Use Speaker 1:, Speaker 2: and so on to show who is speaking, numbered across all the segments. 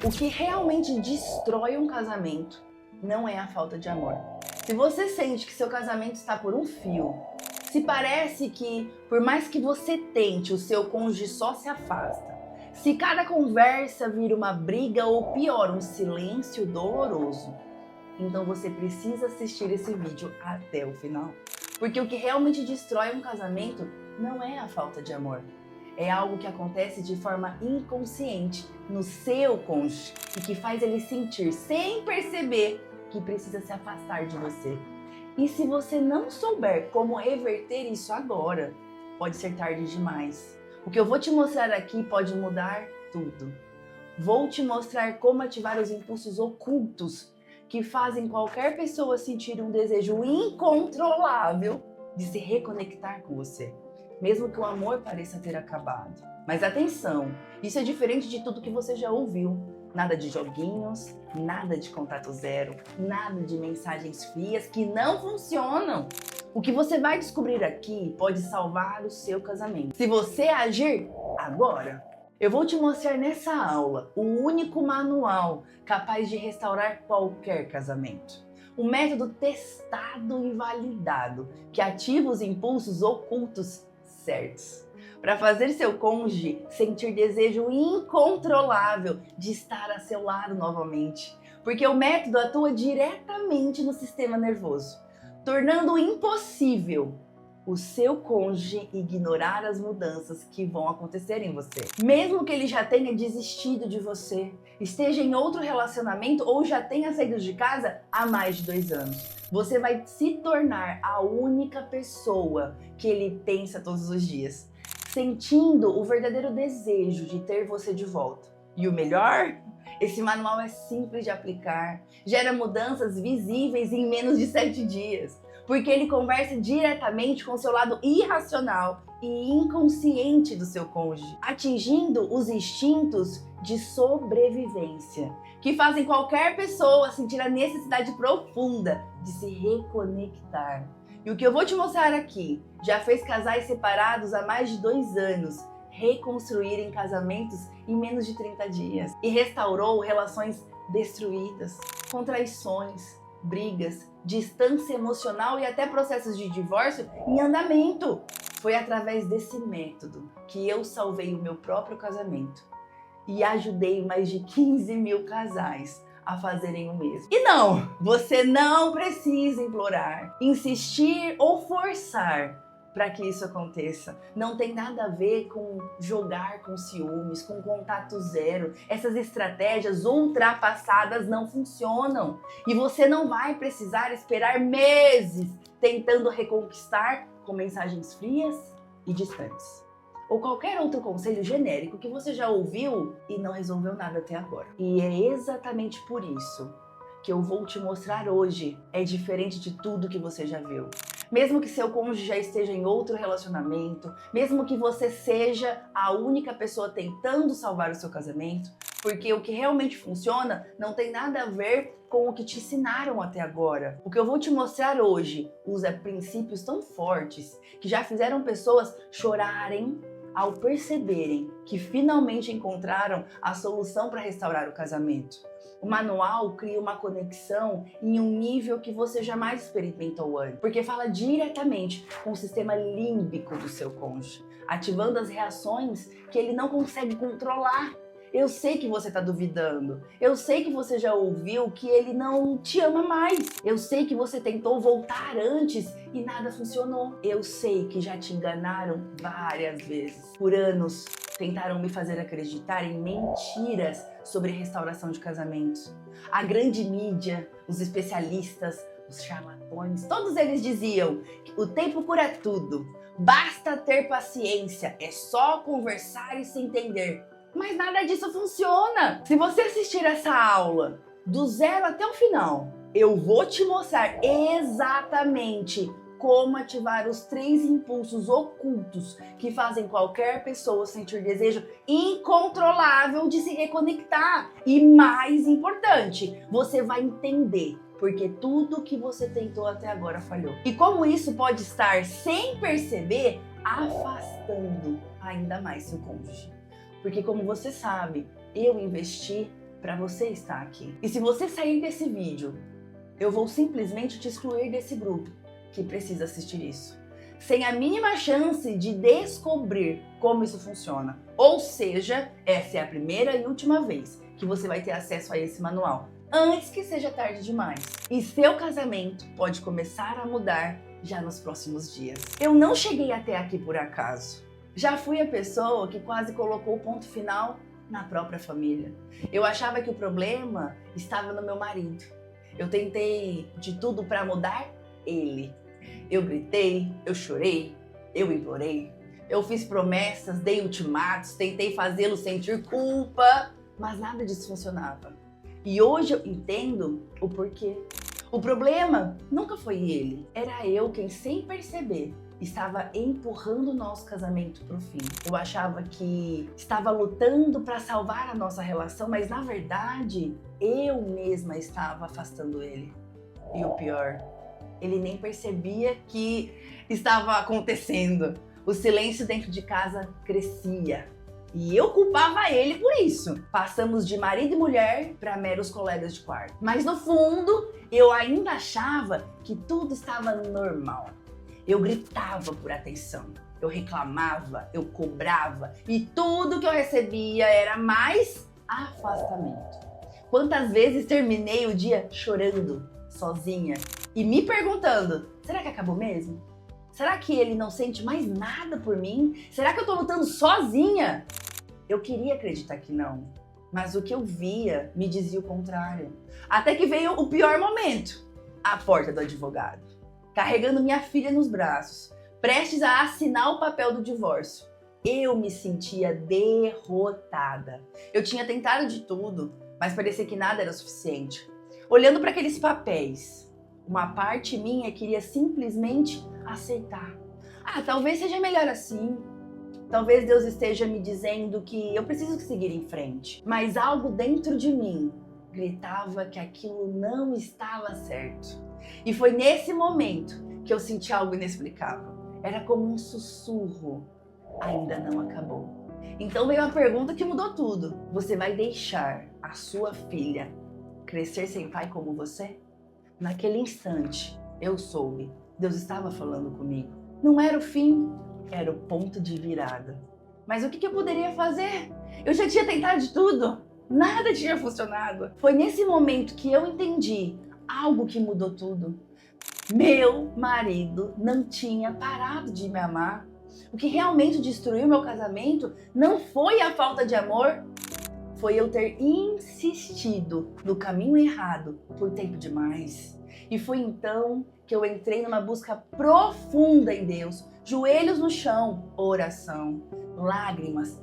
Speaker 1: O que realmente destrói um casamento não é a falta de amor. Se você sente que seu casamento está por um fio, se parece que, por mais que você tente, o seu cônjuge só se afasta, se cada conversa vira uma briga ou pior, um silêncio doloroso, então você precisa assistir esse vídeo até o final. Porque o que realmente destrói um casamento não é a falta de amor. É algo que acontece de forma inconsciente no seu cônjuge e que faz ele sentir, sem perceber, que precisa se afastar de você. E se você não souber como reverter isso agora, pode ser tarde demais. O que eu vou te mostrar aqui pode mudar tudo. Vou te mostrar como ativar os impulsos ocultos que fazem qualquer pessoa sentir um desejo incontrolável de se reconectar com você, mesmo que o amor pareça ter acabado. Mas atenção, isso é diferente de tudo que você já ouviu. Nada de joguinhos, nada de contato zero, nada de mensagens frias que não funcionam. O que você vai descobrir aqui pode salvar o seu casamento, se você agir agora. Eu vou te mostrar nessa aula o único manual capaz de restaurar qualquer casamento. Um método testado e validado que ativa os impulsos ocultos certos, para fazer seu cônjuge sentir desejo incontrolável de estar a seu lado novamente. Porque o método atua diretamente no sistema nervoso, tornando impossível o seu cônjuge ignorar as mudanças que vão acontecer em você. Mesmo que ele já tenha desistido de você, esteja em outro relacionamento ou já tenha saído de casa há mais de 2 anos. Você vai se tornar a única pessoa que ele pensa todos os dias, sentindo o verdadeiro desejo de ter você de volta. E o melhor? Esse manual é simples de aplicar, gera mudanças visíveis em menos de 7 dias, porque ele conversa diretamente com o seu lado irracional e inconsciente do seu cônjuge, atingindo os instintos de sobrevivência, que fazem qualquer pessoa sentir a necessidade profunda de se reconectar. E o que eu vou te mostrar aqui já fez casais separados há mais de 2 anos reconstruírem casamentos em menos de 30 dias e restaurou relações destruídas, com traições, brigas, distância emocional e até processos de divórcio em andamento. Foi através desse método que eu salvei o meu próprio casamento e ajudei mais de 15 mil casais a fazerem o mesmo. E não, você não precisa implorar, insistir ou forçar para que isso aconteça. Não tem nada a ver com jogar com ciúmes, com contato zero. Essas estratégias ultrapassadas não funcionam. E você não vai precisar esperar meses tentando reconquistar com mensagens frias e distantes. Ou qualquer outro conselho genérico que você já ouviu e não resolveu nada até agora. E é exatamente por isso que eu vou te mostrar hoje é diferente de tudo que você já viu. Mesmo que seu cônjuge já esteja em outro relacionamento, mesmo que você seja a única pessoa tentando salvar o seu casamento, porque o que realmente funciona não tem nada a ver com o que te ensinaram até agora. O que eu vou te mostrar hoje usa princípios tão fortes que já fizeram pessoas chorarem ao perceberem que finalmente encontraram a solução para restaurar o casamento. O manual cria uma conexão em um nível que você jamais experimentou antes, porque fala diretamente com o sistema límbico do seu cônjuge, ativando as reações que ele não consegue controlar. Eu sei que você está duvidando, eu sei que você já ouviu que ele não te ama mais, eu sei que você tentou voltar antes e nada funcionou, eu sei que já te enganaram várias vezes. Por anos tentaram me fazer acreditar em mentiras sobre restauração de casamentos. A grande mídia, os especialistas, os charlatões, todos eles diziam que o tempo cura tudo, basta ter paciência, é só conversar e se entender. Mas nada disso funciona. Se você assistir essa aula do zero até o final, eu vou te mostrar exatamente como ativar os 3 impulsos ocultos que fazem qualquer pessoa sentir desejo incontrolável de se reconectar. E mais importante, você vai entender porque tudo que você tentou até agora falhou. E como isso pode estar, sem perceber, afastando ainda mais seu cônjuge. Porque como você sabe, eu investi para você estar aqui. E se você sair desse vídeo, eu vou simplesmente te excluir desse grupo que precisa assistir isso, sem a mínima chance de descobrir como isso funciona. Ou seja, essa é a primeira e última vez que você vai ter acesso a esse manual, antes que seja tarde demais. E seu casamento pode começar a mudar já nos próximos dias. Eu não cheguei até aqui por acaso. Já fui a pessoa que quase colocou o ponto final na própria família. Eu achava que o problema estava no meu marido. Eu tentei de tudo para mudar ele. Eu gritei, eu chorei, eu implorei, eu fiz promessas, dei ultimatos, tentei fazê-lo sentir culpa, mas nada disso funcionava. E hoje eu entendo o porquê. O problema nunca foi ele, era eu quem, sem perceber, estava empurrando o nosso casamento para o fim. Eu achava que estava lutando para salvar a nossa relação, mas na verdade eu mesma estava afastando ele. E o pior, ele nem percebia que estava acontecendo. O silêncio dentro de casa crescia. E eu culpava ele por isso. Passamos de marido e mulher para meros colegas de quarto. Mas no fundo, eu ainda achava que tudo estava normal. Eu gritava por atenção, eu reclamava, eu cobrava e tudo que eu recebia era mais afastamento. Quantas vezes terminei o dia chorando, sozinha, e me perguntando, será que acabou mesmo? Será que ele não sente mais nada por mim? Será que eu tô lutando sozinha? Eu queria acreditar que não, mas o que eu via me dizia o contrário. Até que veio o pior momento, a porta do advogado, carregando minha filha nos braços, prestes a assinar o papel do divórcio. Eu me sentia derrotada. Eu tinha tentado de tudo, mas parecia que nada era suficiente. Olhando para aqueles papéis, uma parte minha queria simplesmente aceitar. Talvez seja melhor assim. Talvez Deus esteja me dizendo que eu preciso seguir em frente. Mas algo dentro de mim gritava que aquilo não estava certo. E foi nesse momento que eu senti algo inexplicável. Era como um sussurro. Ainda não acabou. Então veio a pergunta que mudou tudo. Você vai deixar a sua filha crescer sem pai como você? Naquele instante, eu soube. Deus estava falando comigo. Não era o fim, era o ponto de virada. Mas o que eu poderia fazer? Eu já tinha tentado de tudo. Nada tinha funcionado. Foi nesse momento que eu entendi algo que mudou tudo. Meu marido não tinha parado de me amar. O que realmente destruiu meu casamento não foi a falta de amor, foi eu ter insistido no caminho errado por tempo demais. E foi então que eu entrei numa busca profunda em Deus, joelhos no chão, oração, lágrimas,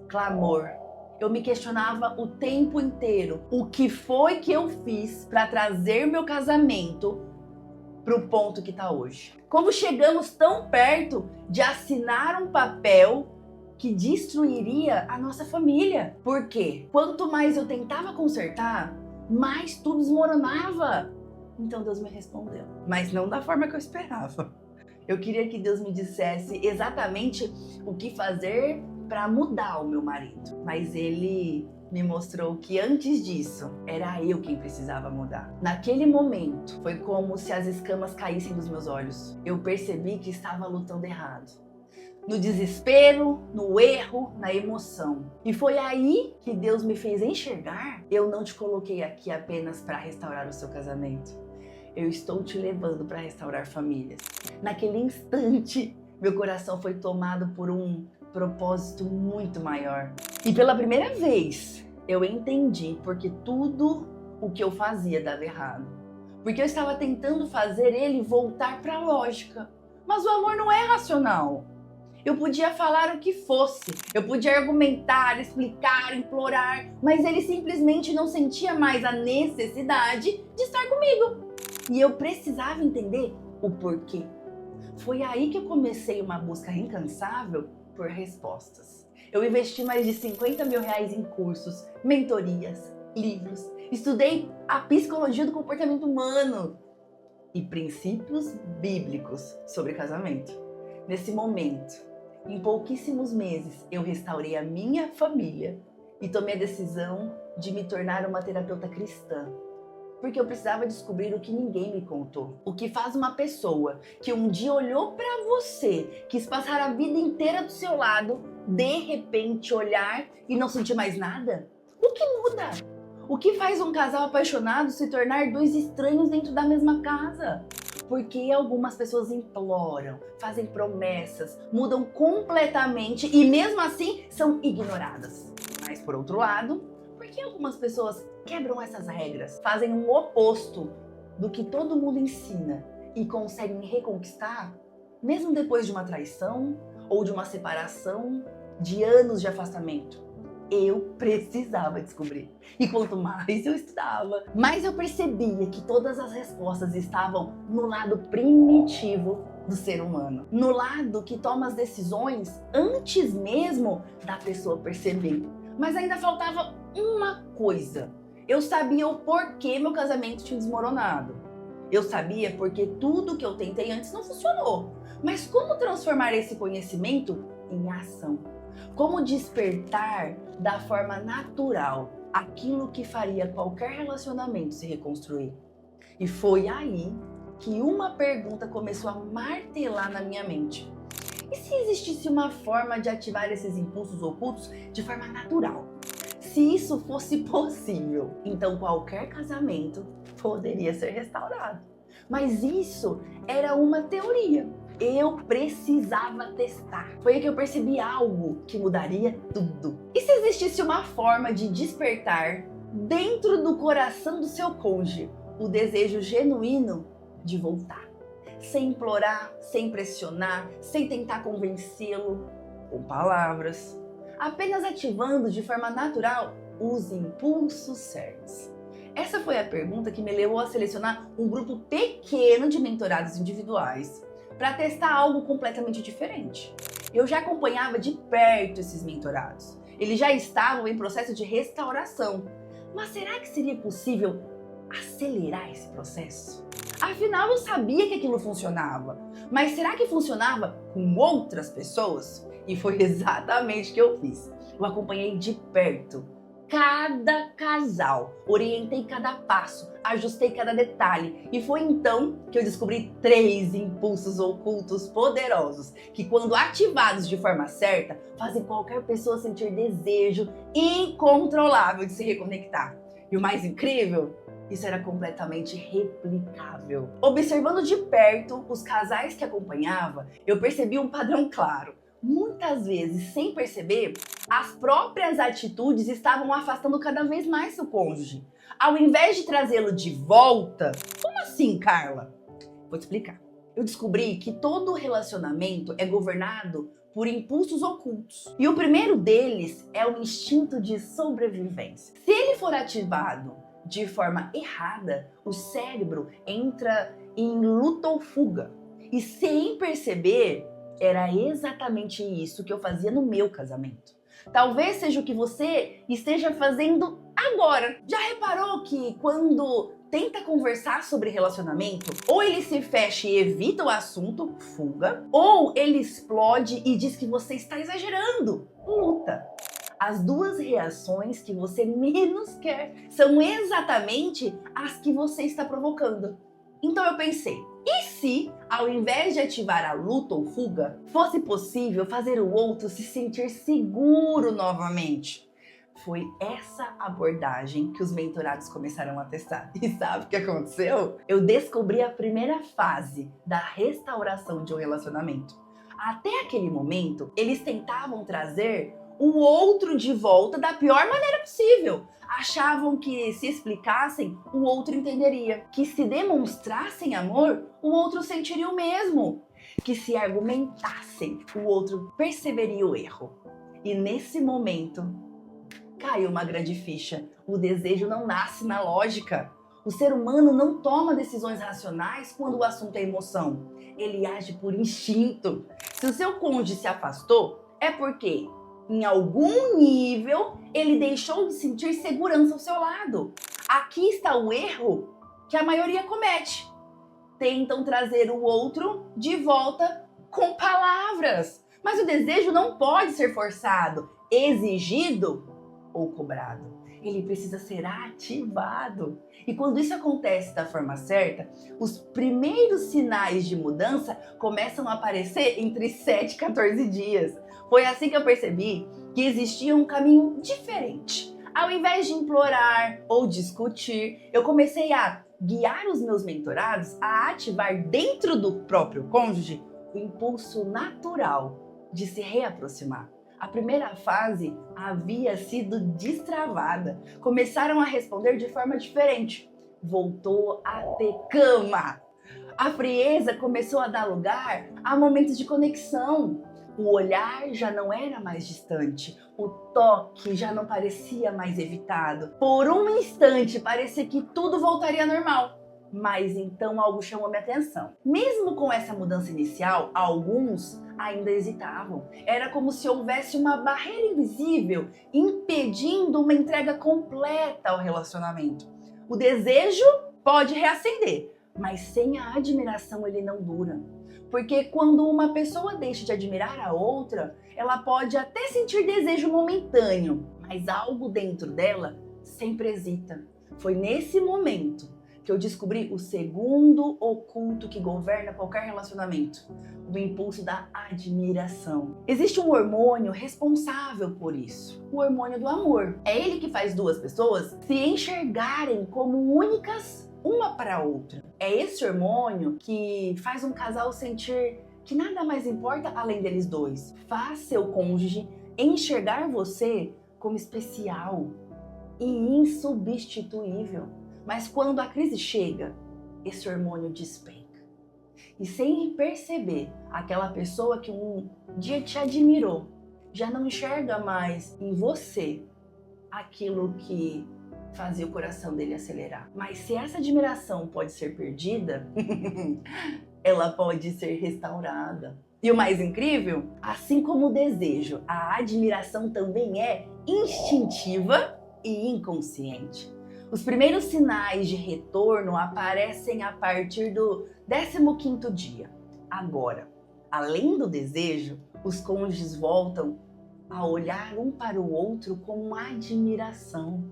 Speaker 1: clamor. Eu me questionava o tempo inteiro o que foi que eu fiz para trazer meu casamento para o ponto que está hoje. Como chegamos tão perto de assinar um papel que destruiria a nossa família? Porque quanto mais eu tentava consertar, mais tudo desmoronava. Então Deus me respondeu, mas não da forma que eu esperava. Eu queria que Deus me dissesse exatamente o que fazer para mudar o meu marido, mas Ele me mostrou que antes disso, era eu quem precisava mudar. Naquele momento, foi como se as escamas caíssem dos meus olhos. Eu percebi que estava lutando errado. No desespero, no erro, na emoção. E foi aí que Deus me fez enxergar: eu não te coloquei aqui apenas para restaurar o seu casamento. Eu estou te levando para restaurar famílias. Naquele instante, meu coração foi tomado por um propósito muito maior. E pela primeira vez, eu entendi porque tudo o que eu fazia dava errado. Porque eu estava tentando fazer ele voltar para a lógica. Mas o amor não é racional. Eu podia falar o que fosse, eu podia argumentar, explicar, implorar, mas ele simplesmente não sentia mais a necessidade de estar comigo. E eu precisava entender o porquê. Foi aí que eu comecei uma busca incansável por respostas. Eu investi mais de R$50 mil em cursos, mentorias, livros, estudei a psicologia do comportamento humano e princípios bíblicos sobre casamento. Nesse momento, em pouquíssimos meses, eu restaurei a minha família e tomei a decisão de me tornar uma terapeuta cristã. Porque eu precisava descobrir o que ninguém me contou. O que faz uma pessoa que um dia olhou pra você, quis passar a vida inteira do seu lado, de repente olhar e não sentir mais nada? O que muda? O que faz um casal apaixonado se tornar dois estranhos dentro da mesma casa? Porque algumas pessoas imploram, fazem promessas, mudam completamente e mesmo assim são ignoradas. Mas por outro lado, por que algumas pessoas quebram essas regras, fazem o oposto do que todo mundo ensina e conseguem reconquistar, mesmo depois de uma traição ou de uma separação, de anos de afastamento? Eu precisava descobrir. E quanto mais eu estudava, mais eu percebia que todas as respostas estavam no lado primitivo do ser humano. No lado que toma as decisões antes mesmo da pessoa perceber. Mas ainda faltava uma coisa. Eu sabia o porquê meu casamento tinha desmoronado. Eu sabia porque tudo que eu tentei antes não funcionou. Mas como transformar esse conhecimento em ação? Como despertar da forma natural aquilo que faria qualquer relacionamento se reconstruir? E foi aí que uma pergunta começou a martelar na minha mente. E se existisse uma forma de ativar esses impulsos ocultos de forma natural? Se isso fosse possível, então qualquer casamento poderia ser restaurado. Mas isso era uma teoria. Eu precisava testar. Foi aí que eu percebi algo que mudaria tudo. E se existisse uma forma de despertar dentro do coração do seu cônjuge o desejo genuíno de voltar? Sem implorar, sem pressionar, sem tentar convencê-lo com palavras. Apenas ativando de forma natural os impulsos certos. Essa foi a pergunta que me levou a selecionar um grupo pequeno de mentorados individuais para testar algo completamente diferente. Eu já acompanhava de perto esses mentorados. Eles já estavam em processo de restauração. Mas será que seria possível acelerar esse processo? Afinal, eu sabia que aquilo funcionava. Mas será que funcionava com outras pessoas? E foi exatamente o que eu fiz. Eu acompanhei de perto cada casal, orientei cada passo, ajustei cada detalhe. E foi então que eu descobri 3 impulsos ocultos poderosos que, quando ativados de forma certa, fazem qualquer pessoa sentir desejo incontrolável de se reconectar. E o mais incrível? Isso era completamente replicável. Observando de perto os casais que acompanhava, eu percebi um padrão claro. Muitas vezes, sem perceber, as próprias atitudes estavam afastando cada vez mais seu cônjuge. Ao invés de trazê-lo de volta... Como assim, Carla? Vou te explicar. Eu descobri que todo relacionamento é governado por impulsos ocultos. E o primeiro deles é o instinto de sobrevivência. Se ele for ativado de forma errada, o cérebro entra em luta ou fuga. E sem perceber, era exatamente isso que eu fazia no meu casamento. Talvez seja o que você esteja fazendo agora. Já reparou que quando tenta conversar sobre relacionamento, ou ele se fecha e evita o assunto, fuga, ou ele explode e diz que você está exagerando, luta. As 2 reações que você menos quer são exatamente as que você está provocando. Então eu pensei, e se, ao invés de ativar a luta ou fuga, fosse possível fazer o outro se sentir seguro novamente? Foi essa abordagem que os mentorados começaram a testar. E sabe o que aconteceu? Eu descobri a primeira fase da restauração de um relacionamento. Até aquele momento, eles tentavam trazer o outro de volta da pior maneira possível. Achavam que se explicassem, o outro entenderia. Que se demonstrassem amor, o outro sentiria o mesmo. Que se argumentassem, o outro perceberia o erro. E nesse momento, caiu uma grande ficha. O desejo não nasce na lógica. O ser humano não toma decisões racionais quando o assunto é emoção. Ele age por instinto. Se o seu cônjuge se afastou, é porque em algum nível, ele deixou de sentir segurança ao seu lado. Aqui está o erro que a maioria comete. Tentam trazer o outro de volta com palavras. Mas o desejo não pode ser forçado, exigido ou cobrado. ele precisa ser ativado. E quando isso acontece da forma certa, os primeiros sinais de mudança começam a aparecer entre 7 e 14 dias. Foi assim que eu percebi que existia um caminho diferente. Ao invés de implorar ou discutir, eu comecei a guiar os meus mentorados a ativar dentro do próprio cônjuge o impulso natural de se reaproximar. A primeira fase havia sido destravada. Começaram a responder de forma diferente. Voltou a ter cama. A frieza começou a dar lugar a momentos de conexão. O olhar já não era mais distante. O toque já não parecia mais evitado. Por um instante parecia que tudo voltaria ao normal. Mas então algo chamou minha atenção. Mesmo com essa mudança inicial, alguns ainda hesitavam. Era como se houvesse uma barreira invisível impedindo uma entrega completa ao relacionamento. O desejo pode reacender, mas sem a admiração ele não dura. Porque quando uma pessoa deixa de admirar a outra, ela pode até sentir desejo momentâneo, mas algo dentro dela sempre hesita. Foi nesse momento que eu descobri o segundo oculto que governa qualquer relacionamento: o impulso da admiração. Existe um hormônio responsável por isso, o hormônio do amor. É ele que faz duas pessoas se enxergarem como únicas uma para a outra. É esse hormônio que faz um casal sentir que nada mais importa além deles dois. Faz seu cônjuge enxergar você como especial e insubstituível. Mas quando a crise chega, esse hormônio despenca. E sem perceber, aquela pessoa que um dia te admirou, já não enxerga mais em você aquilo que fazia o coração dele acelerar. Mas se essa admiração pode ser perdida, ela pode ser restaurada. E o mais incrível, assim como o desejo, a admiração também é instintiva e inconsciente. Os primeiros sinais de retorno aparecem a partir do 15º dia. Agora, além do desejo, os cônjuges voltam a olhar um para o outro com admiração.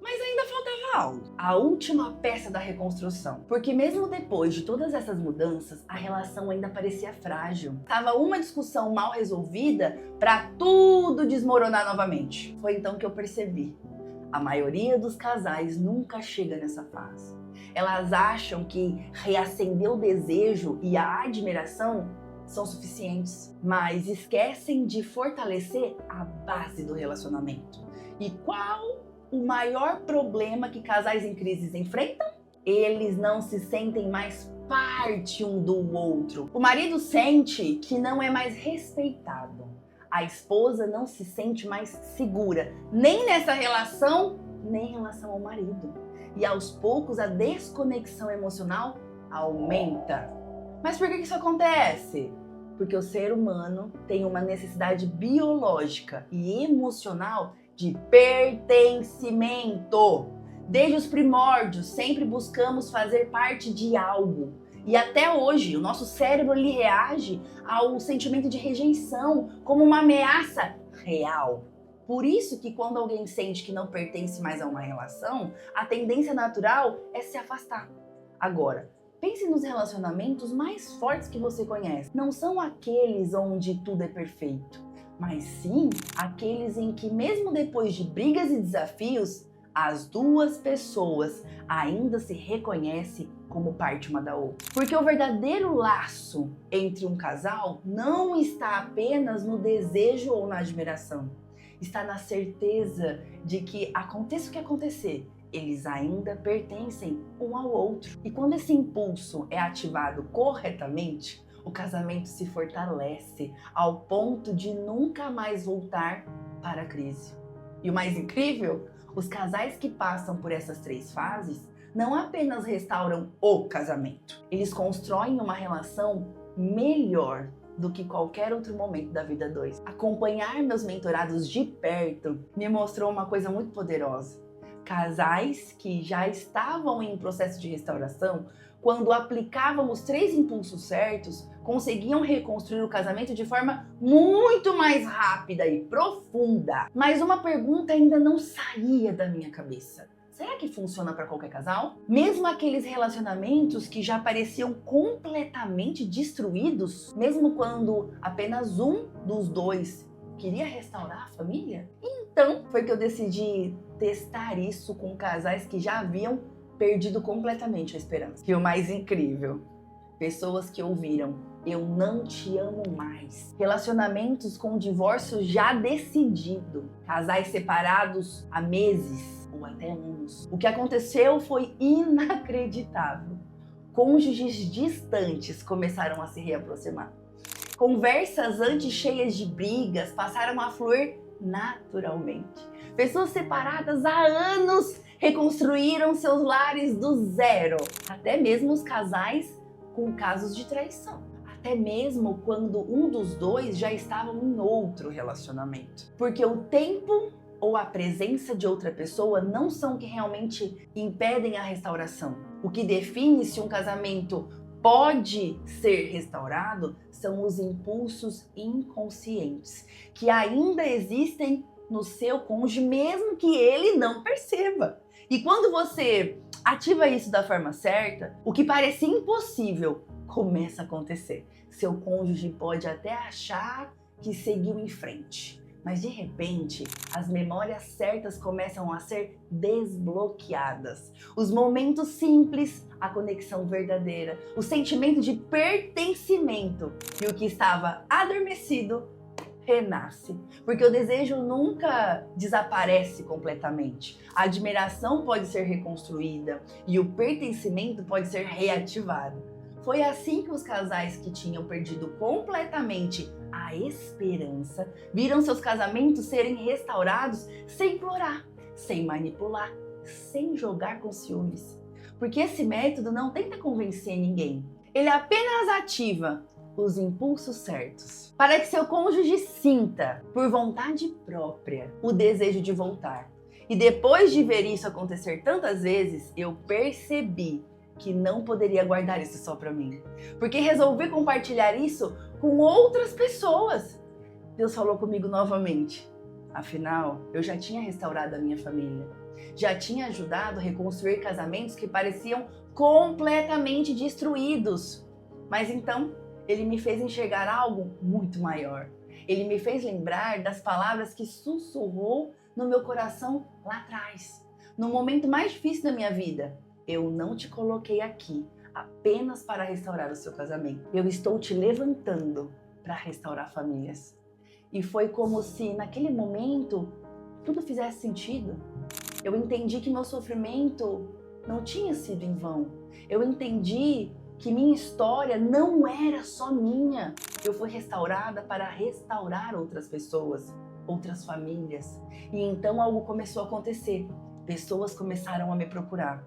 Speaker 1: Mas ainda faltava algo. A última peça da reconstrução. Porque mesmo depois de todas essas mudanças, a relação ainda parecia frágil. Tava uma discussão mal resolvida para tudo desmoronar novamente. Foi então que eu percebi: a maioria dos casais nunca chega nessa fase. Elas acham que reacender o desejo e a admiração são suficientes, mas esquecem de fortalecer a base do relacionamento. E qual o maior problema que casais em crises enfrentam? Eles não se sentem mais parte um do outro. O marido sente que não é mais respeitado. A esposa não se sente mais segura, nem nessa relação, nem em relação ao marido. E aos poucos a desconexão emocional aumenta. Mas por que isso acontece? Porque o ser humano tem uma necessidade biológica e emocional de pertencimento. Desde os primórdios, sempre buscamos fazer parte de algo. E até hoje, o nosso cérebro ele reage ao sentimento de rejeição como uma ameaça real. Por isso que quando alguém sente que não pertence mais a uma relação, a tendência natural é se afastar. Agora, pense nos relacionamentos mais fortes que você conhece. Não são aqueles onde tudo é perfeito, mas sim aqueles em que, mesmo depois de brigas e desafios, as duas pessoas ainda se reconhecem como parte uma da outra. Porque o verdadeiro laço entre um casal não está apenas no desejo ou na admiração. Está na certeza de que, aconteça o que acontecer, eles ainda pertencem um ao outro. E quando esse impulso é ativado corretamente, o casamento se fortalece ao ponto de nunca mais voltar para a crise. E o mais incrível, os casais que passam por essas 3 fases não apenas restauram o casamento, eles constroem uma relação melhor do que qualquer outro momento da vida dois. Acompanhar meus mentorados de perto me mostrou uma coisa muito poderosa. Casais que já estavam em processo de restauração, quando aplicavam os 3 impulsos certos, conseguiam reconstruir o casamento de forma muito mais rápida e profunda. Mas uma pergunta ainda não saía da minha cabeça. Será que funciona para qualquer casal? Mesmo aqueles relacionamentos que já pareciam completamente destruídos, mesmo quando apenas um dos dois queria restaurar a família? Então foi que eu decidi testar isso com casais que já haviam perdido completamente a esperança. E o mais incrível, pessoas que ouviram: eu não te amo mais. Relacionamentos com divórcio já decidido. Casais separados há meses ou até anos. O que aconteceu foi inacreditável. Cônjuges distantes começaram a se reaproximar. Conversas antes cheias de brigas passaram a fluir naturalmente. Pessoas separadas há anos reconstruíram seus lares do zero. Até mesmo os casais com casos de traição. Até mesmo quando um dos dois já estava em outro relacionamento. Porque o tempo ou a presença de outra pessoa não são o que realmente impedem a restauração. O que define se um casamento pode ser restaurado são os impulsos inconscientes, que ainda existem no seu cônjuge, mesmo que ele não perceba. E quando você ativa isso da forma certa, o que parecia impossível começa a acontecer. Seu cônjuge pode até achar que seguiu em frente, mas de repente as memórias certas começam a ser desbloqueadas. Os momentos simples, a conexão verdadeira, o sentimento de pertencimento e o que estava adormecido renasce. Porque o desejo nunca desaparece completamente. A admiração pode ser reconstruída e o pertencimento pode ser reativado. Foi assim que os casais que tinham perdido completamente a esperança viram seus casamentos serem restaurados sem implorar, sem manipular, sem jogar com ciúmes. Porque esse método não tenta convencer ninguém. Ele apenas ativa os impulsos certos, para que seu cônjuge sinta, por vontade própria, o desejo de voltar. E depois de ver isso acontecer tantas vezes, eu percebi que não poderia guardar isso só para mim, porque resolvi compartilhar isso com outras pessoas. Deus falou comigo novamente. Afinal, eu já tinha restaurado a minha família, já tinha ajudado a reconstruir casamentos que pareciam completamente destruídos. Mas então, Ele me fez enxergar algo muito maior. Ele me fez lembrar das palavras que sussurrou no meu coração lá atrás, no momento mais difícil da minha vida. Eu não te coloquei aqui apenas para restaurar o seu casamento. Eu estou te levantando para restaurar famílias. E foi como se naquele momento tudo fizesse sentido. Eu entendi que meu sofrimento não tinha sido em vão. Eu entendi que minha história não era só minha. Eu fui restaurada para restaurar outras pessoas, outras famílias. E então algo começou a acontecer. Pessoas começaram a me procurar.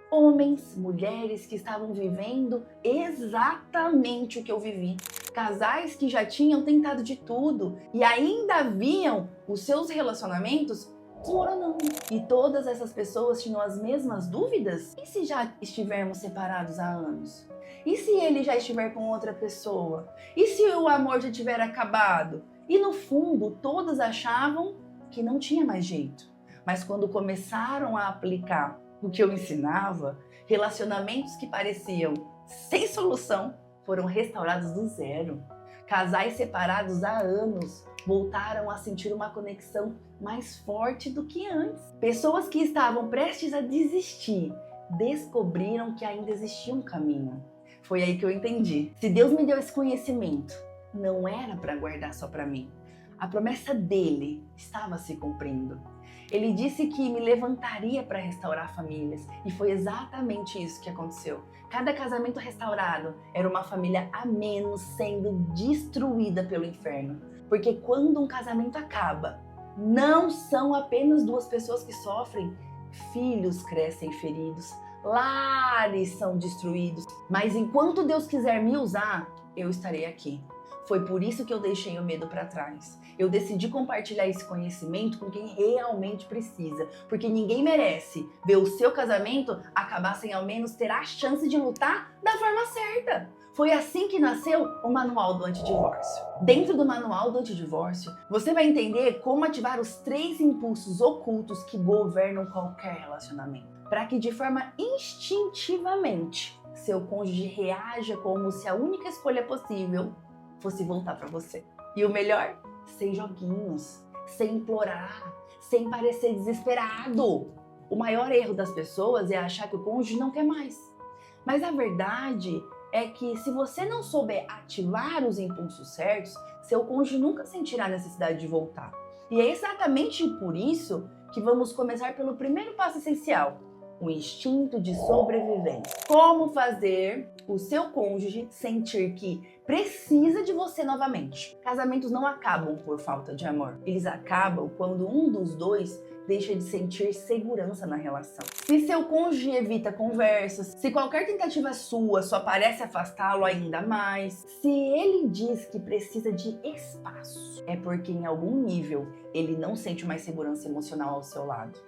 Speaker 1: Homens, mulheres que estavam vivendo exatamente o que eu vivi. Casais que já tinham tentado de tudo e ainda viam os seus relacionamentos desmoronando. E todas essas pessoas tinham as mesmas dúvidas? E se já estivermos separados há anos? E se ele já estiver com outra pessoa? E se o amor já tiver acabado? E no fundo, todas achavam que não tinha mais jeito. Mas quando começaram a aplicar o que eu ensinava, relacionamentos que pareciam sem solução foram restaurados do zero. Casais separados há anos voltaram a sentir uma conexão mais forte do que antes. Pessoas que estavam prestes a desistir descobriram que ainda existia um caminho. Foi aí que eu entendi. Se Deus me deu esse conhecimento, não era para guardar só para mim. A promessa dele estava se cumprindo. Ele disse que me levantaria para restaurar famílias e foi exatamente isso que aconteceu. Cada casamento restaurado era uma família a menos sendo destruída pelo inferno. Porque quando um casamento acaba, não são apenas duas pessoas que sofrem. Filhos crescem feridos, lares são destruídos. Mas enquanto Deus quiser me usar, eu estarei aqui, Foi por isso que eu deixei o medo para trás. Eu decidi compartilhar esse conhecimento com quem realmente precisa, porque ninguém merece ver o seu casamento acabar sem ao menos ter a chance de lutar da forma certa. Foi assim que nasceu o Manual do Antidivórcio. Dentro do Manual do Antidivórcio, você vai entender como ativar os 3 impulsos ocultos que governam qualquer relacionamento, para que de forma instintivamente seu cônjuge reaja como se a única escolha possível fosse voltar para você. E o melhor, sem joguinhos, sem implorar, sem parecer desesperado. O maior erro das pessoas é achar que o cônjuge não quer mais. Mas a verdade é que se você não souber ativar os impulsos certos, seu cônjuge nunca sentirá a necessidade de voltar. E é exatamente por isso que vamos começar pelo primeiro passo essencial, o instinto de sobrevivência. Como fazer o seu cônjuge sentir que precisa de você novamente. Casamentos não acabam por falta de amor. Eles acabam quando um dos dois deixa de sentir segurança na relação. Se seu cônjuge evita conversas, se qualquer tentativa sua só parece afastá-lo ainda mais, se ele diz que precisa de espaço, é porque em algum nível ele não sente mais segurança emocional ao seu lado.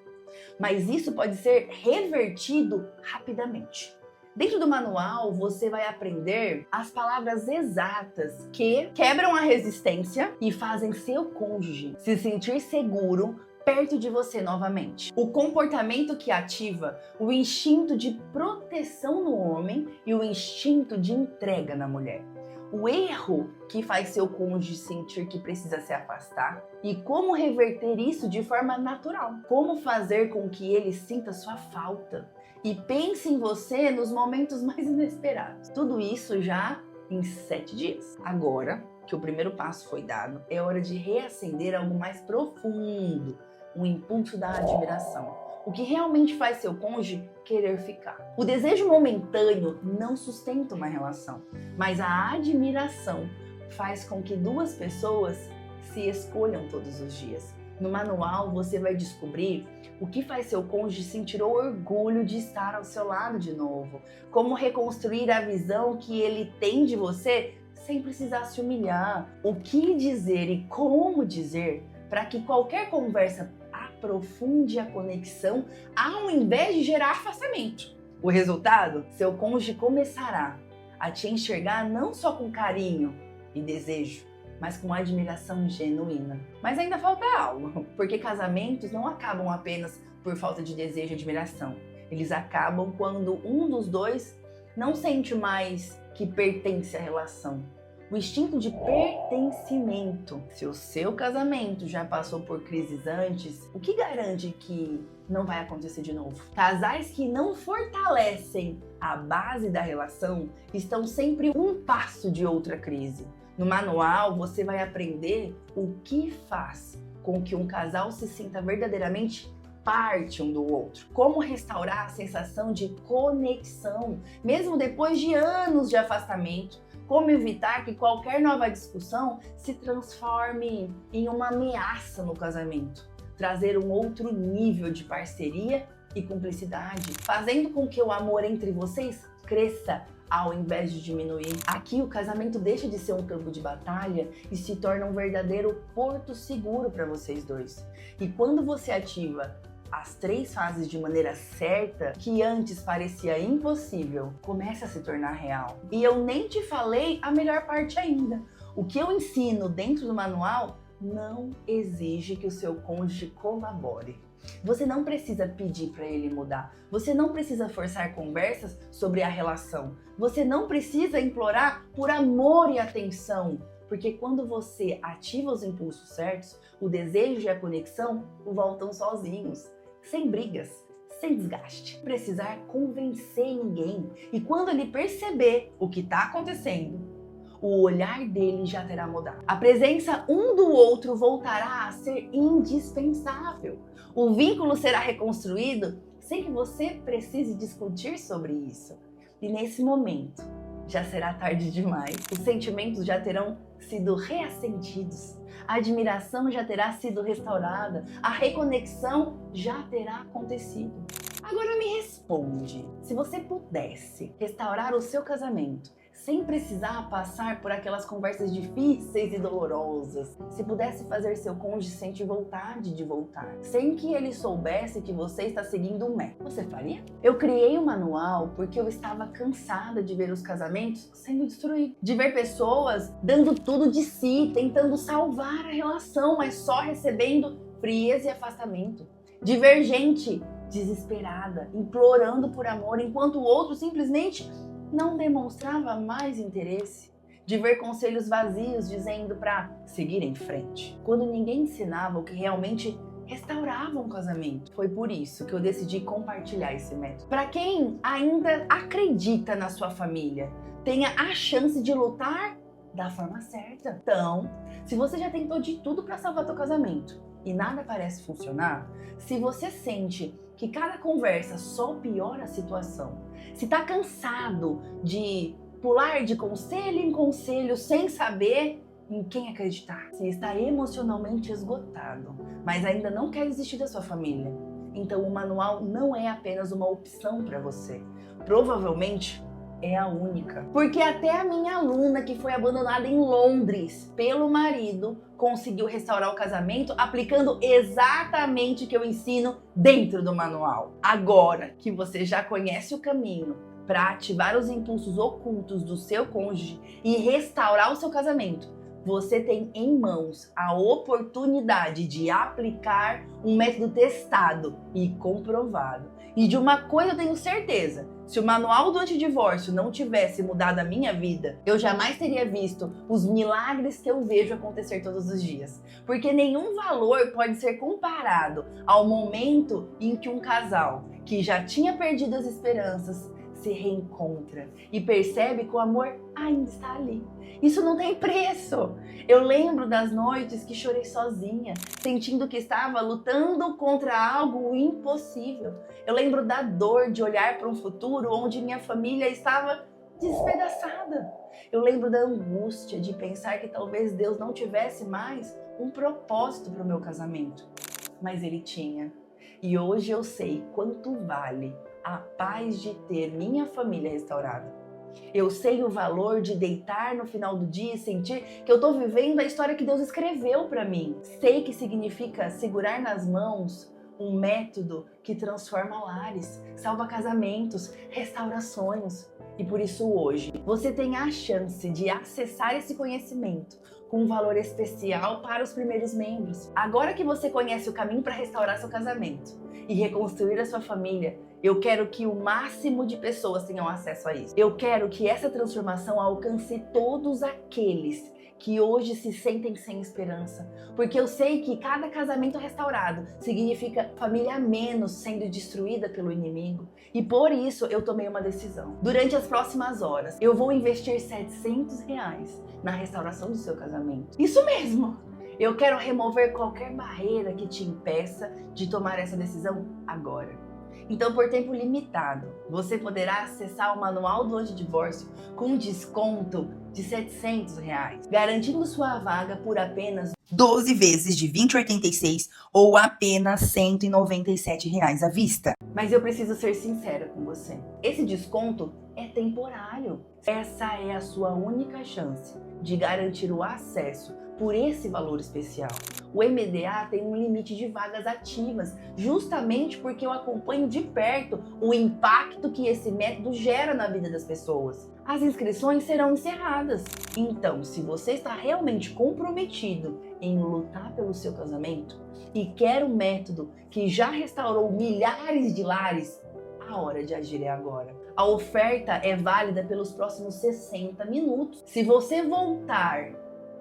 Speaker 1: Mas isso pode ser revertido rapidamente. Dentro do manual, você vai aprender as palavras exatas que quebram a resistência e fazem seu cônjuge se sentir seguro perto de você novamente. O comportamento que ativa o instinto de proteção no homem e o instinto de entrega na mulher. O erro que faz seu cônjuge sentir que precisa se afastar e como reverter isso de forma natural. Como fazer com que ele sinta sua falta e pense em você nos momentos mais inesperados. Tudo isso já em 7 dias. Agora que o primeiro passo foi dado, é hora de reacender algo mais profundo, o impulso da admiração. O que realmente faz seu cônjuge querer ficar. O desejo momentâneo não sustenta uma relação, mas a admiração faz com que 2 pessoas se escolham todos os dias. No manual você vai descobrir o que faz seu cônjuge sentir orgulho de estar ao seu lado de novo, como reconstruir a visão que ele tem de você sem precisar se humilhar, o que dizer e como dizer para que qualquer conversa aprofunde a conexão ao invés de gerar afastamento. O resultado? Seu cônjuge começará a te enxergar não só com carinho e desejo, mas com admiração genuína. Mas ainda falta algo, porque casamentos não acabam apenas por falta de desejo e admiração. Eles acabam quando um dos dois não sente mais que pertence à relação. O instinto de pertencimento. Se o seu casamento já passou por crises antes, o que garante que não vai acontecer de novo? Casais que não fortalecem a base da relação estão sempre um passo de outra crise. No manual, você vai aprender o que faz com que um casal se sinta verdadeiramente parte um do outro. Como restaurar a sensação de conexão, mesmo depois de anos de afastamento. Como evitar que qualquer nova discussão se transforme em uma ameaça no casamento. Trazer um outro nível de parceria e cumplicidade, fazendo com que o amor entre vocês cresça ao invés de diminuir. Aqui o casamento deixa de ser um campo de batalha e se torna um verdadeiro porto seguro para vocês dois. E quando você ativa as 3 fases de maneira certa, que antes parecia impossível, começa a se tornar real. E eu nem te falei a melhor parte ainda. O que eu ensino dentro do manual não exige que o seu cônjuge colabore. Você não precisa pedir para ele mudar. Você não precisa forçar conversas sobre a relação. Você não precisa implorar por amor e atenção. Porque quando você ativa os impulsos certos, o desejo e a conexão voltam sozinhos. Sem brigas, sem desgaste. Precisar convencer ninguém. E quando ele perceber o que está acontecendo, o olhar dele já terá mudado. A presença um do outro voltará a ser indispensável. O vínculo será reconstruído sem que você precise discutir sobre isso. E nesse momento, já será tarde demais. Os sentimentos já terão sido reacendidos. A admiração já terá sido restaurada, a reconexão já terá acontecido. Agora me responde, se você pudesse restaurar o seu casamento sem precisar passar por aquelas conversas difíceis e dolorosas. Se pudesse fazer seu cônjuge sentir vontade de voltar, sem que ele soubesse que você está seguindo um método, você faria? Eu criei um manual porque eu estava cansada de ver os casamentos sendo destruídos, de ver pessoas dando tudo de si, tentando salvar a relação, mas só recebendo frieza e afastamento, de ver gente desesperada, implorando por amor, enquanto o outro simplesmente não demonstrava mais interesse, de ver conselhos vazios dizendo para seguir em frente, quando ninguém ensinava o que realmente restaurava um casamento. Foi por isso que eu decidi compartilhar esse método. Para quem ainda acredita na sua família, tenha a chance de lutar da forma certa. Então, se você já tentou de tudo para salvar teu casamento e nada parece funcionar, se você sente que cada conversa só piora a situação, se tá cansado de pular de conselho em conselho sem saber em quem acreditar, se está emocionalmente esgotado, mas ainda não quer desistir da sua família, então o manual não é apenas uma opção para você. Provavelmente é a única. Porque até a minha aluna, que foi abandonada em Londres pelo marido, conseguiu restaurar o casamento aplicando exatamente o que eu ensino dentro do manual. Agora que você já conhece o caminho para ativar os impulsos ocultos do seu cônjuge e restaurar o seu casamento, você tem em mãos a oportunidade de aplicar um método testado e comprovado. E de uma coisa eu tenho certeza: se o manual do antidivórcio não tivesse mudado a minha vida, eu jamais teria visto os milagres que eu vejo acontecer todos os dias. Porque nenhum valor pode ser comparado ao momento em que um casal que já tinha perdido as esperanças se reencontra e percebe que o amor ainda está ali. Isso não tem preço. Eu lembro das noites que chorei sozinha, sentindo que estava lutando contra algo impossível. Eu lembro da dor de olhar para um futuro onde minha família estava despedaçada. Eu lembro da angústia de pensar que talvez Deus não tivesse mais um propósito para o meu casamento. Mas Ele tinha. E hoje eu sei quanto vale a paz de ter minha família restaurada. Eu sei o valor de deitar no final do dia e sentir que eu estou vivendo a história que Deus escreveu para mim. Sei que significa segurar nas mãos um método que transforma lares, salva casamentos, restaura sonhos. E por isso hoje você tem a chance de acessar esse conhecimento com um valor especial para os primeiros membros. Agora que você conhece o caminho para restaurar seu casamento e reconstruir a sua família, eu quero que o máximo de pessoas tenham acesso a isso. Eu quero que essa transformação alcance todos aqueles que hoje se sentem sem esperança. Porque eu sei que cada casamento restaurado significa família a menos sendo destruída pelo inimigo. E por isso eu tomei uma decisão. Durante as próximas horas, eu vou investir R$700 na restauração do seu casamento. Isso mesmo! Eu quero remover qualquer barreira que te impeça de tomar essa decisão agora. Então, por tempo limitado, você poderá acessar o manual do antidivórcio com desconto de R$700, garantindo sua vaga por apenas 12 vezes de R$20,86 ou apenas R$197 à vista. Mas eu preciso ser sincera com você. Esse desconto é temporário. Essa é a sua única chance de garantir o acesso por esse valor especial. O MDA tem um limite de vagas ativas, justamente porque eu acompanho de perto o impacto que esse método gera na vida das pessoas. As inscrições serão encerradas. Então, se você está realmente comprometido em lutar pelo seu casamento e quer um método que já restaurou milhares de lares, a hora de agir é agora. A oferta é válida pelos próximos 60 minutos. Se você voltar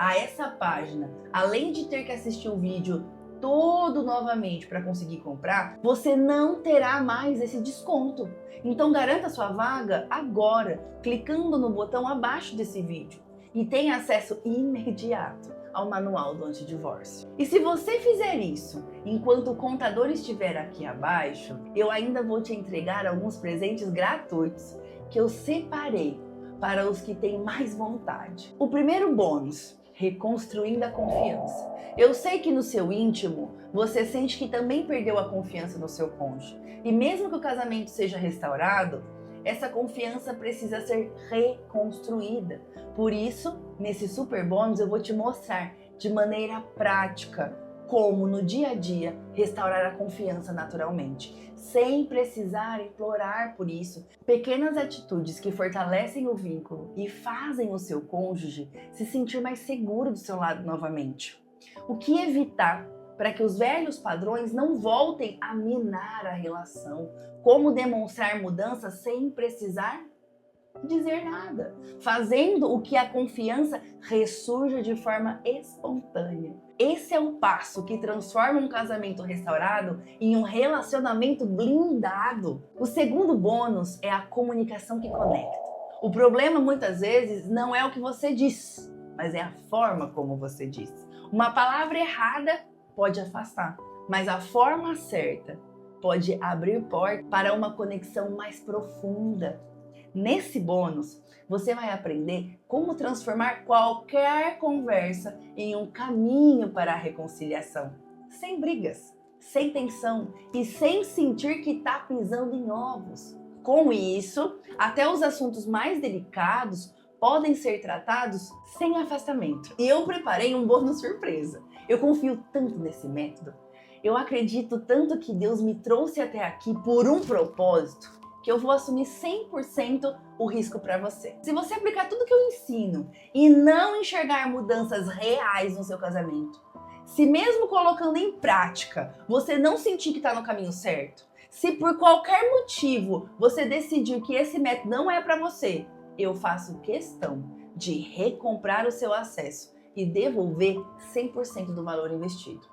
Speaker 1: a essa página, além de ter que assistir o vídeo todo novamente para conseguir comprar, você não terá mais esse desconto. Então garanta sua vaga agora, clicando no botão abaixo desse vídeo e tenha acesso imediato ao manual do antidivórcio. E se você fizer isso enquanto o contador estiver aqui abaixo, eu ainda vou te entregar alguns presentes gratuitos que eu separei para os que têm mais vontade. O primeiro bônus: reconstruindo a confiança. Eu sei que no seu íntimo você sente que também perdeu a confiança no seu cônjuge. E mesmo que o casamento seja restaurado, essa confiança precisa ser reconstruída. Por isso, nesse super bônus eu vou te mostrar de maneira prática como no dia a dia restaurar a confiança naturalmente, sem precisar implorar por isso. Pequenas atitudes que fortalecem o vínculo e fazem o seu cônjuge se sentir mais seguro do seu lado novamente. O que evitar para que os velhos padrões não voltem a minar a relação? Como demonstrar mudança sem precisar dizer nada, fazendo o que a confiança ressurja de forma espontânea. Esse é o passo que transforma um casamento restaurado em um relacionamento blindado. O segundo bônus é a comunicação que conecta. O problema muitas vezes não é o que você diz, mas é a forma como você diz. Uma palavra errada pode afastar, mas a forma certa pode abrir porta para uma conexão mais profunda. Nesse bônus, você vai aprender como transformar qualquer conversa em um caminho para a reconciliação, sem brigas, sem tensão e sem sentir que está pisando em ovos. Com isso, até os assuntos mais delicados podem ser tratados sem afastamento. E eu preparei um bônus surpresa. Eu confio tanto nesse método, eu acredito tanto que Deus me trouxe até aqui por um propósito, que eu vou assumir 100% o risco para você. Se você aplicar tudo que eu ensino e não enxergar mudanças reais no seu casamento, se mesmo colocando em prática você não sentir que está no caminho certo, se por qualquer motivo você decidir que esse método não é para você, eu faço questão de recomprar o seu acesso e devolver 100% do valor investido.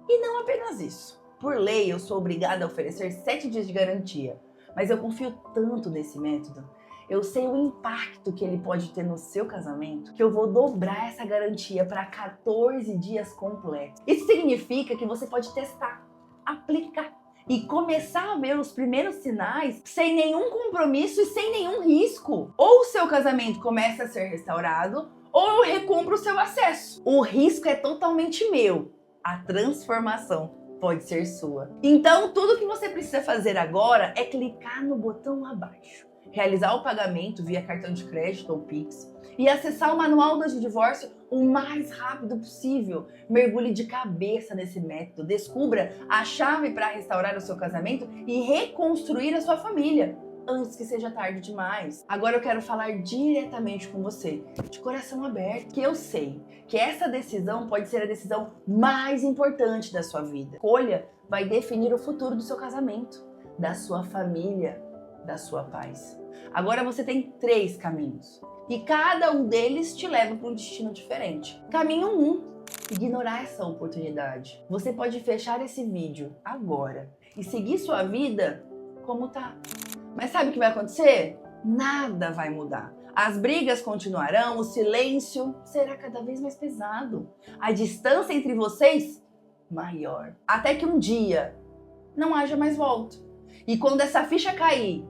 Speaker 1: E não apenas isso. Por lei, eu sou obrigada a oferecer 7 dias de garantia. Mas eu confio tanto nesse método, eu sei o impacto que ele pode ter no seu casamento, que eu vou dobrar essa garantia para 14 dias completos. Isso significa que você pode testar, aplicar e começar a ver os primeiros sinais sem nenhum compromisso e sem nenhum risco. Ou o seu casamento começa a ser restaurado, ou eu recompro o seu acesso. O risco é totalmente meu, a transformação pode ser sua. Então, tudo que você precisa fazer agora é clicar no botão abaixo, realizar o pagamento via cartão de crédito ou Pix e acessar o manual do divórcio o mais rápido possível. Mergulhe de cabeça nesse método, descubra a chave para restaurar o seu casamento e reconstruir a sua família antes que seja tarde demais. Agora eu quero falar diretamente com você, de coração aberto, que eu sei que essa decisão pode ser a decisão mais importante da sua vida. A escolha vai definir o futuro do seu casamento, da sua família, da sua paz. Agora você tem 3 caminhos e cada um deles te leva para um destino diferente. Caminho 1, ignorar essa oportunidade. Você pode fechar esse vídeo agora e seguir sua vida como tá. Mas sabe o que vai acontecer? Nada vai mudar. As brigas continuarão, o silêncio será cada vez mais pesado. A distância entre vocês, maior. Até que um dia não haja mais volta. E quando essa ficha cair,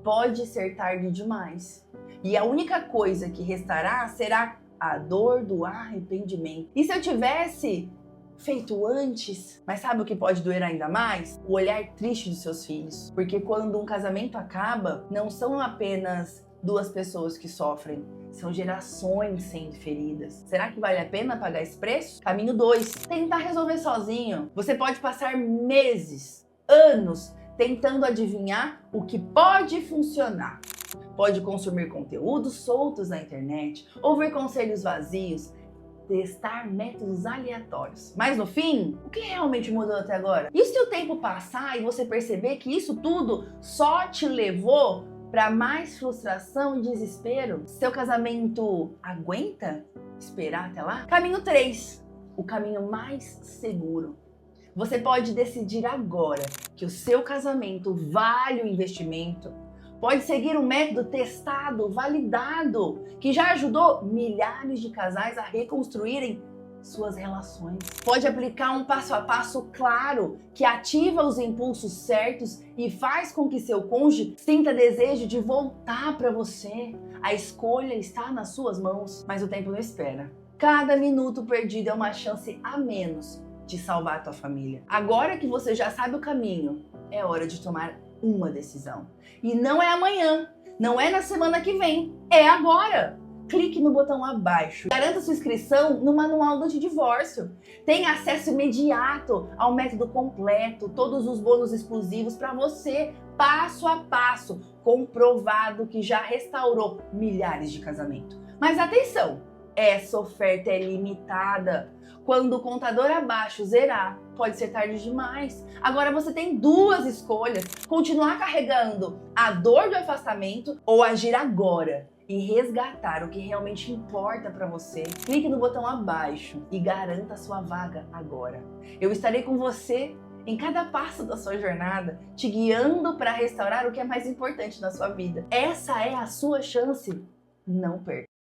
Speaker 1: pode ser tarde demais. E a única coisa que restará será a dor do arrependimento. E se eu tivesse feito antes? Mas sabe o que pode doer ainda mais? O olhar triste dos seus filhos. Porque quando um casamento acaba, não são apenas 2 pessoas que sofrem, são gerações sendo feridas. Será que vale a pena pagar esse preço? Caminho 2, tentar resolver sozinho. Você pode passar meses, anos, tentando adivinhar o que pode funcionar. Pode consumir conteúdos soltos na internet, ouvir conselhos vazios, testar métodos aleatórios. Mas no fim, o que realmente mudou até agora? E se o tempo passar e você perceber que isso tudo só te levou para mais frustração e desespero? Seu casamento aguenta esperar até lá? Caminho 3, o caminho mais seguro. Você pode decidir agora que o seu casamento vale o investimento. Pode seguir um método testado, validado, que já ajudou milhares de casais a reconstruírem suas relações. Pode aplicar um passo a passo claro, que ativa os impulsos certos e faz com que seu cônjuge sinta desejo de voltar para você. A escolha está nas suas mãos, mas o tempo não espera. Cada minuto perdido é uma chance a menos de salvar a tua família. Agora que você já sabe o caminho, é hora de tomar uma decisão. E não é amanhã, não é na semana que vem, é agora. Clique no botão abaixo. Garanta sua inscrição no Manual do Divórcio. Tenha acesso imediato ao método completo, todos os bônus exclusivos para você, passo a passo, comprovado que já restaurou milhares de casamentos. Mas atenção, essa oferta é limitada. Quando o contador abaixo zerar, pode ser tarde demais. Agora você tem duas escolhas: continuar carregando a dor do afastamento ou agir agora e resgatar o que realmente importa para você. Clique no botão abaixo e garanta sua vaga agora. Eu estarei com você em cada passo da sua jornada, te guiando para restaurar o que é mais importante na sua vida. Essa é a sua chance. Não perca.